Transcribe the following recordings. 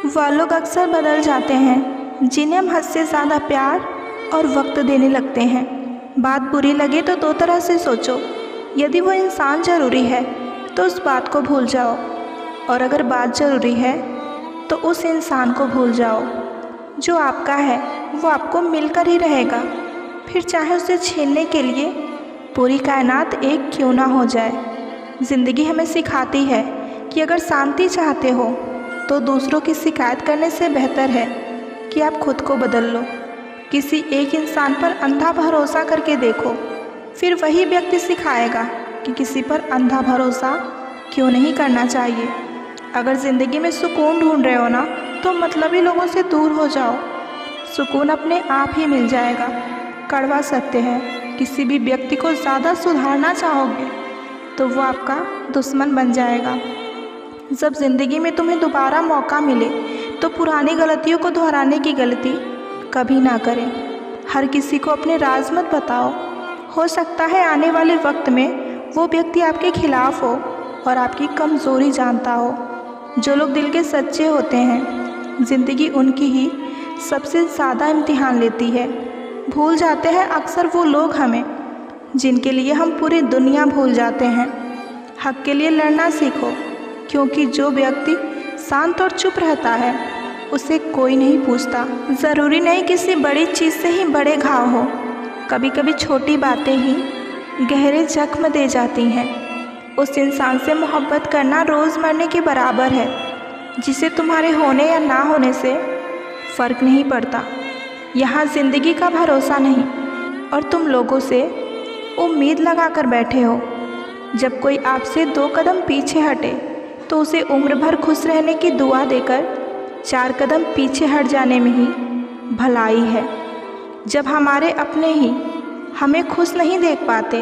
वह लोग अक्सर बदल जाते हैं जिन्हें हम हद से ज़्यादा प्यार और वक्त देने लगते हैं। बात बुरी लगे तो दो तरह से सोचो। यदि वो इंसान ज़रूरी है तो उस बात को भूल जाओ, और अगर बात ज़रूरी है तो उस इंसान को भूल जाओ। जो आपका है वो आपको मिलकर ही रहेगा, फिर चाहे उसे छीनने के लिए पूरी कायनात एक क्यों ना हो जाए। ज़िंदगी हमें सिखाती है कि अगर शांति चाहते हो तो दूसरों की शिकायत करने से बेहतर है कि आप खुद को बदल लो। किसी एक इंसान पर अंधा भरोसा करके देखो, फिर वही व्यक्ति सिखाएगा कि किसी पर अंधा भरोसा क्यों नहीं करना चाहिए। अगर ज़िंदगी में सुकून ढूंढ रहे हो ना, तो मतलबी लोगों से दूर हो जाओ। सुकून अपने आप ही मिल जाएगा। कड़वा सत्य है, किसी भी व्यक्ति को ज़्यादा सुधारना चाहोगे तो वो आपका दुश्मन बन जाएगा। जब ज़िंदगी में तुम्हें दोबारा मौका मिले तो पुरानी गलतियों को दोहराने की गलती कभी ना करें। हर किसी को अपने राज मत बताओ। हो सकता है आने वाले वक्त में वो व्यक्ति आपके खिलाफ हो और आपकी कमज़ोरी जानता हो। जो लोग दिल के सच्चे होते हैं, ज़िंदगी उनकी ही सबसे ज़्यादा इम्तिहान लेती है। भूल जाते हैं अक्सर वो लोग हमें जिनके लिए हम पूरी दुनिया भूल जाते हैं। हक के लिए लड़ना सीखो, क्योंकि जो व्यक्ति शांत और चुप रहता है उसे कोई नहीं पूछता। ज़रूरी नहीं किसी बड़ी चीज़ से ही बड़े घाव हो, कभी कभी छोटी बातें ही गहरे जख्म दे जाती हैं। उस इंसान से मोहब्बत करना रोज़ मरने के बराबर है, जिसे तुम्हारे होने या ना होने से फ़र्क नहीं पड़ता। यहाँ ज़िंदगी का भरोसा नहीं, और तुम लोगों से उम्मीद लगा कर बैठे हो। जब कोई आपसे 2 कदम पीछे हटे तो उसे उम्र भर खुश रहने की दुआ देकर 4 कदम पीछे हट जाने में ही भलाई है। जब हमारे अपने ही हमें खुश नहीं देख पाते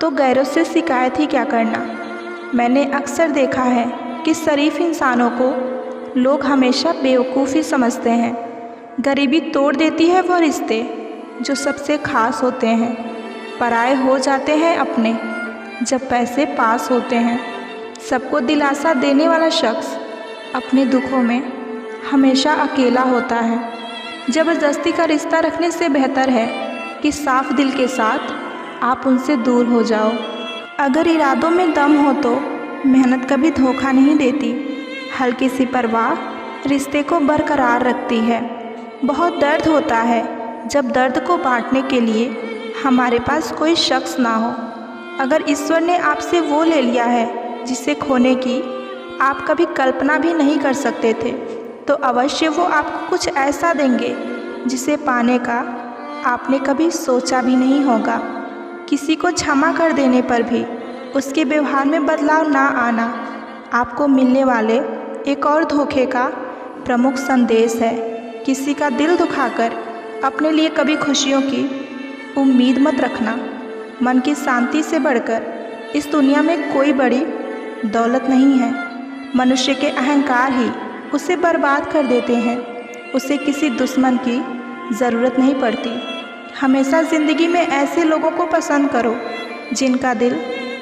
तो गैरों से शिकायत ही क्या करना। मैंने अक्सर देखा है कि शरीफ इंसानों को लोग हमेशा बेवकूफ़ी समझते हैं। गरीबी तोड़ देती है वो रिश्ते जो सबसे ख़ास होते हैं। पराए हो जाते हैं अपने जब पैसे पास होते हैं। सबको दिलासा देने वाला शख्स अपने दुखों में हमेशा अकेला होता है। ज़बरदस्ती का रिश्ता रखने से बेहतर है कि साफ दिल के साथ आप उनसे दूर हो जाओ। अगर इरादों में दम हो तो मेहनत कभी धोखा नहीं देती। हल्की सी परवाह रिश्ते को बरकरार रखती है। बहुत दर्द होता है जब दर्द को बांटने के लिए हमारे पास कोई शख्स ना हो। अगर ईश्वर ने आपसे वो ले लिया है जिसे खोने की आप कभी कल्पना भी नहीं कर सकते थे, तो अवश्य वो आपको कुछ ऐसा देंगे जिसे पाने का आपने कभी सोचा भी नहीं होगा। किसी को क्षमा कर देने पर भी उसके व्यवहार में बदलाव ना आना आपको मिलने वाले एक और धोखे का प्रमुख संदेश है। किसी का दिल दुखाकर अपने लिए कभी खुशियों की उम्मीद मत रखना। मन की शांति से बढ़कर इस दुनिया में कोई बड़ी दौलत नहीं है। मनुष्य के अहंकार ही उसे बर्बाद कर देते हैं। उसे किसी दुश्मन की ज़रूरत नहीं पड़ती। हमेशा ज़िंदगी में ऐसे लोगों को पसंद करो जिनका दिल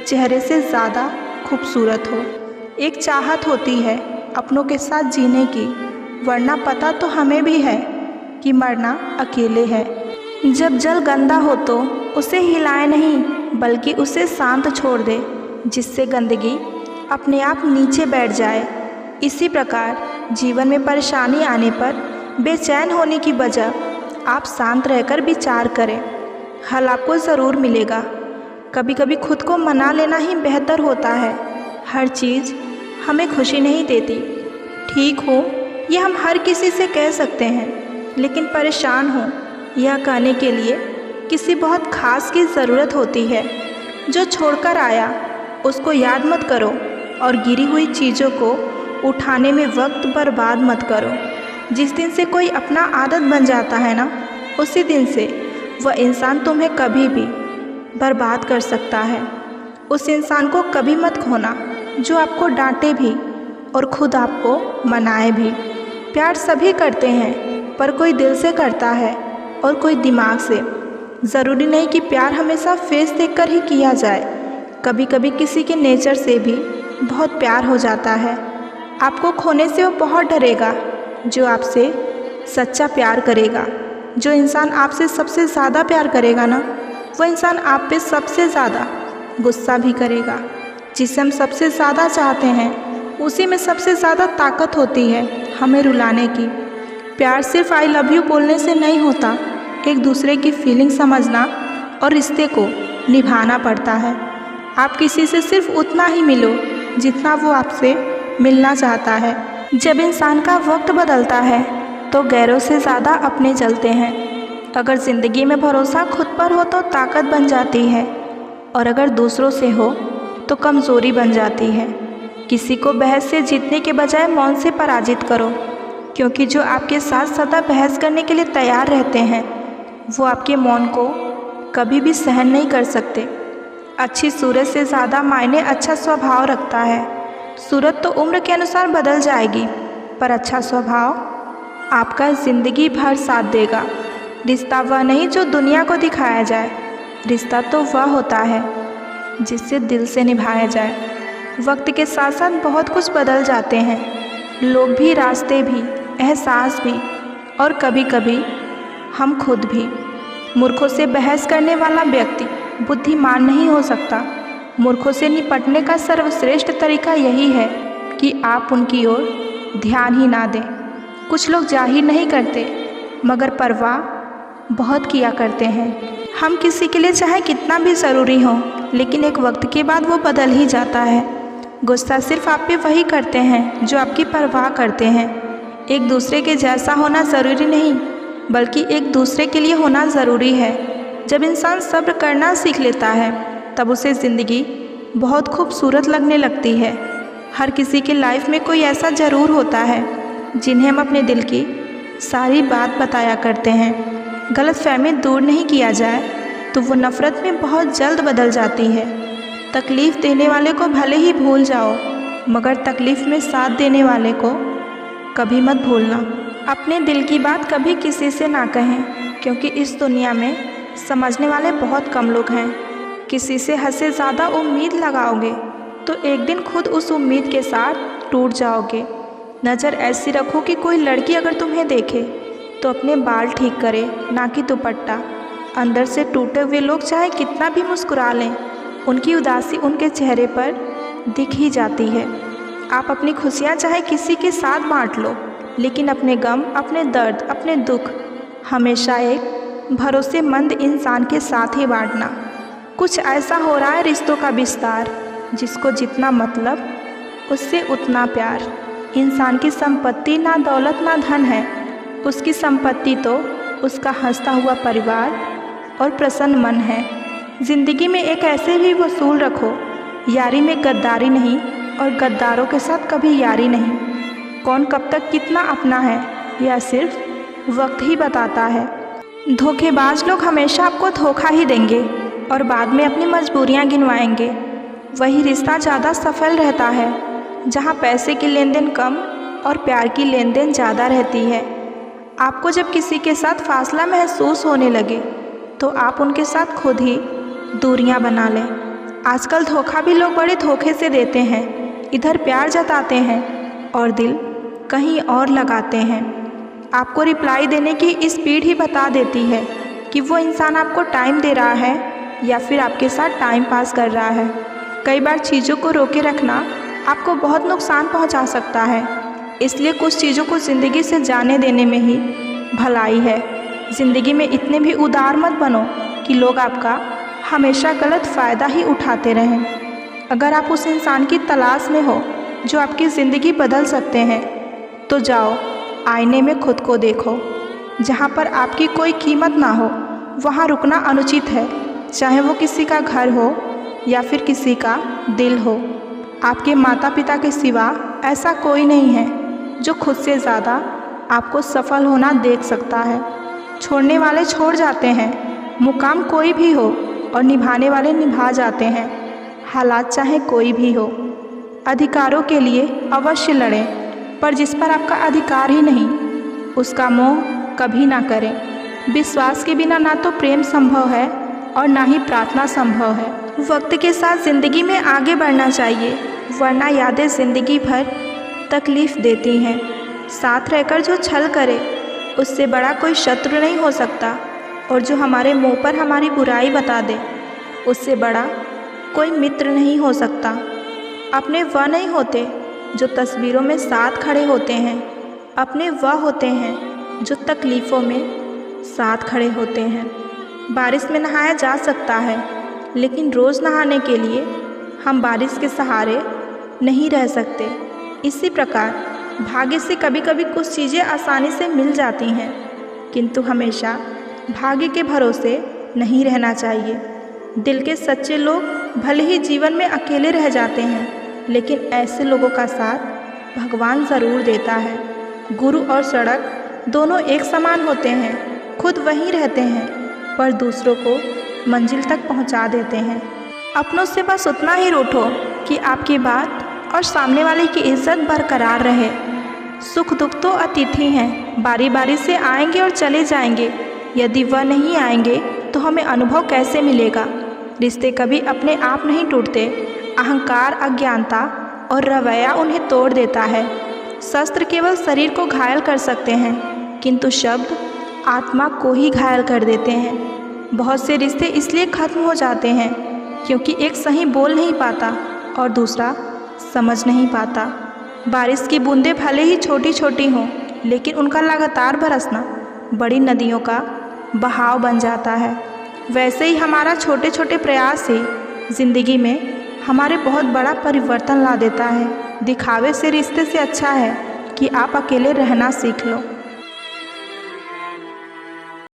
चेहरे से ज़्यादा खूबसूरत हो। एक चाहत होती है अपनों के साथ जीने की, वरना पता तो हमें भी है कि मरना अकेले है। जब जल गंदा हो तो उसे हिलाए नहीं, बल्कि उसे शांत छोड़ दे, जिससे गंदगी अपने आप नीचे बैठ जाए। इसी प्रकार जीवन में परेशानी आने पर बेचैन होने की बजाय आप शांत रहकर विचार करें। हल आपको ज़रूर मिलेगा। कभी कभी खुद को मना लेना ही बेहतर होता है। हर चीज़ हमें खुशी नहीं देती। ठीक हो यह हम हर किसी से कह सकते हैं, लेकिन परेशान हो यह कहने के लिए किसी बहुत ख़ास की ज़रूरत होती है। जो छोड़कर आया उसको याद मत करो, और गिरी हुई चीज़ों को उठाने में वक्त बर्बाद मत करो। जिस दिन से कोई अपना आदत बन जाता है ना, उसी दिन से वह इंसान तुम्हें कभी भी बर्बाद कर सकता है। उस इंसान को कभी मत खोना जो आपको डांटे भी और खुद आपको मनाए भी। प्यार सभी करते हैं, पर कोई दिल से करता है और कोई दिमाग से। ज़रूरी नहीं कि प्यार हमेशा फेस देखकर ही किया जाए। कभी कभी किसी के नेचर से भी बहुत प्यार हो जाता है। आपको खोने से वो बहुत डरेगा, जो आपसे सच्चा प्यार करेगा। जो इंसान आपसे सबसे ज़्यादा प्यार करेगा ना, वो इंसान आप पे सबसे ज़्यादा गुस्सा भी करेगा। जिसे हम सबसे ज़्यादा चाहते हैं उसी में सबसे ज़्यादा ताकत होती है हमें रुलाने की। प्यार सिर्फ आई लव यू बोलने से नहीं होता, एक दूसरे की फीलिंग समझना और रिश्ते को निभाना पड़ता है। आप किसी से सिर्फ उतना ही मिलो जितना वो आपसे मिलना चाहता है। जब इंसान का वक्त बदलता है तो गैरों से ज़्यादा अपने चलते हैं। अगर ज़िंदगी में भरोसा खुद पर हो तो ताकत बन जाती है, और अगर दूसरों से हो तो कमज़ोरी बन जाती है। किसी को बहस से जीतने के बजाय मौन से पराजित करो, क्योंकि जो आपके साथ सदा बहस करने के लिए तैयार रहते हैं वो आपके मौन को कभी भी सहन नहीं कर सकते। अच्छी सूरत से ज़्यादा मायने अच्छा स्वभाव रखता है। सूरत तो उम्र के अनुसार बदल जाएगी, पर अच्छा स्वभाव आपका ज़िंदगी भर साथ देगा। रिश्ता वह नहीं जो दुनिया को दिखाया जाए, रिश्ता तो वह होता है जिससे दिल से निभाया जाए। वक्त के साथ साथ बहुत कुछ बदल जाते हैं, लोग भी, रास्ते भी, एहसास भी, और कभी कभी हम खुद भी। मूर्खों से बहस करने वाला व्यक्ति बुद्धिमान नहीं हो सकता। मूर्खों से निपटने का सर्वश्रेष्ठ तरीका यही है कि आप उनकी ओर ध्यान ही ना दें। कुछ लोग जाहिर नहीं करते मगर परवाह बहुत किया करते हैं। हम किसी के लिए चाहे कितना भी ज़रूरी हो, लेकिन एक वक्त के बाद वो बदल ही जाता है। गुस्सा सिर्फ आप पे वही करते हैं जो आपकी परवाह करते हैं। एक दूसरे के जैसा होना ज़रूरी नहीं, बल्कि एक दूसरे के लिए होना ज़रूरी है। जब इंसान सब्र करना सीख लेता है तब उसे ज़िंदगी बहुत खूबसूरत लगने लगती है। हर किसी के लाइफ में कोई ऐसा ज़रूर होता है जिन्हें हम अपने दिल की सारी बात बताया करते हैं। गलतफहमी दूर नहीं किया जाए तो वो नफ़रत में बहुत जल्द बदल जाती है। तकलीफ़ देने वाले को भले ही भूल जाओ, मगर तकलीफ़ में साथ देने वाले को कभी मत भूलना। अपने दिल की बात कभी किसी से ना कहें, क्योंकि इस दुनिया में समझने वाले बहुत कम लोग हैं। किसी से हद से ज़्यादा उम्मीद लगाओगे तो एक दिन खुद उस उम्मीद के साथ टूट जाओगे। नज़र ऐसी रखो कि कोई लड़की अगर तुम्हें देखे तो अपने बाल ठीक करे, ना कि दुपट्टा। अंदर से टूटे हुए लोग चाहे कितना भी मुस्कुरा लें, उनकी उदासी उनके चेहरे पर दिख ही जाती है। आप अपनी खुशियाँ चाहे किसी के साथ बांट लो, लेकिन अपने गम, अपने दर्द, अपने दुख हमेशा एक भरोसेमंद इंसान के साथ ही बांटना। कुछ ऐसा हो रहा है रिश्तों का विस्तार, जिसको जितना मतलब उससे उतना प्यार। इंसान की संपत्ति ना दौलत ना धन है, उसकी संपत्ति तो उसका हंसता हुआ परिवार और प्रसन्न मन है। ज़िंदगी में एक ऐसे भी वसूल रखो, यारी में गद्दारी नहीं और गद्दारों के साथ कभी यारी नहीं। कौन कब तक कितना अपना है यह सिर्फ वक्त ही बताता है। धोखेबाज लोग हमेशा आपको धोखा ही देंगे और बाद में अपनी मजबूरियां गिनवाएंगे। वही रिश्ता ज़्यादा सफल रहता है जहां पैसे की लेन देन कम और प्यार की लेन देन ज़्यादा रहती है। आपको जब किसी के साथ फासला महसूस होने लगे तो आप उनके साथ खुद ही दूरियां बना लें। आजकल धोखा भी लोग बड़े धोखे से देते हैं। इधर प्यार जताते हैं और दिल कहीं और लगाते हैं। आपको रिप्लाई देने की स्पीड ही बता देती है कि वो इंसान आपको टाइम दे रहा है या फिर आपके साथ टाइम पास कर रहा है। कई बार चीज़ों को रोके रखना आपको बहुत नुकसान पहुंचा सकता है, इसलिए कुछ चीज़ों को ज़िंदगी से जाने देने में ही भलाई है। ज़िंदगी में इतने भी उदार मत बनो कि लोग आपका हमेशा गलत फ़ायदा ही उठाते रहें। अगर आप उस इंसान की तलाश में हो जो आपकी ज़िंदगी बदल सकते हैं तो जाओ आईने में खुद को देखो। जहाँ पर आपकी कोई कीमत ना हो वहाँ रुकना अनुचित है, चाहे वो किसी का घर हो या फिर किसी का दिल हो। आपके माता पिता के सिवा ऐसा कोई नहीं है जो खुद से ज़्यादा आपको सफल होना देख सकता है। छोड़ने वाले छोड़ जाते हैं, मुकाम कोई भी हो, और निभाने वाले निभा जाते हैं, हालात चाहे कोई भी हो। अधिकारों के लिए अवश्य लड़ें, पर जिस पर आपका अधिकार ही नहीं उसका मोह कभी ना करें। विश्वास के बिना ना तो प्रेम संभव है और ना ही प्रार्थना संभव है। वक्त के साथ ज़िंदगी में आगे बढ़ना चाहिए, वरना यादें ज़िंदगी भर तकलीफ़ देती हैं। साथ रहकर जो छल करे उससे बड़ा कोई शत्रु नहीं हो सकता, और जो हमारे मुंह पर हमारी बुराई बता दे उससे बड़ा कोई मित्र नहीं हो सकता। अपने वह नहीं होते जो तस्वीरों में साथ खड़े होते हैं, अपने वह होते हैं जो तकलीफ़ों में साथ खड़े होते हैं। बारिश में नहाया जा सकता है, लेकिन रोज़ नहाने के लिए हम बारिश के सहारे नहीं रह सकते। इसी प्रकार भाग्य से कभी कभी कुछ चीज़ें आसानी से मिल जाती हैं, किंतु हमेशा भाग्य के भरोसे नहीं रहना चाहिए। दिल के सच्चे लोग भले ही जीवन में अकेले रह जाते हैं, लेकिन ऐसे लोगों का साथ भगवान ज़रूर देता है। गुरु और सड़क दोनों एक समान होते हैं, खुद वहीं रहते हैं पर दूसरों को मंजिल तक पहुंचा देते हैं। अपनों से बस उतना ही रूठो कि आपकी बात और सामने वाले की इज्जत बरकरार रहे। सुख दुख तो अतिथि हैं, बारी बारी से आएंगे और चले जाएंगे। यदि वह नहीं आएंगे तो हमें अनुभव कैसे मिलेगा। रिश्ते कभी अपने आप नहीं टूटते, अहंकार, अज्ञानता और रवैया उन्हें तोड़ देता है। शस्त्र केवल शरीर को घायल कर सकते हैं, किंतु शब्द आत्मा को ही घायल कर देते हैं। बहुत से रिश्ते इसलिए खत्म हो जाते हैं क्योंकि एक सही बोल नहीं पाता और दूसरा समझ नहीं पाता। बारिश की बूंदें भले ही छोटी छोटी हों, लेकिन उनका लगातार बरसना बड़ी नदियों का बहाव बन जाता है। वैसे ही हमारा छोटे छोटे प्रयास ही ज़िंदगी में हमारे बहुत बड़ा परिवर्तन ला देता है। दिखावे से रिश्ते से अच्छा है कि आप अकेले रहना सीख लो।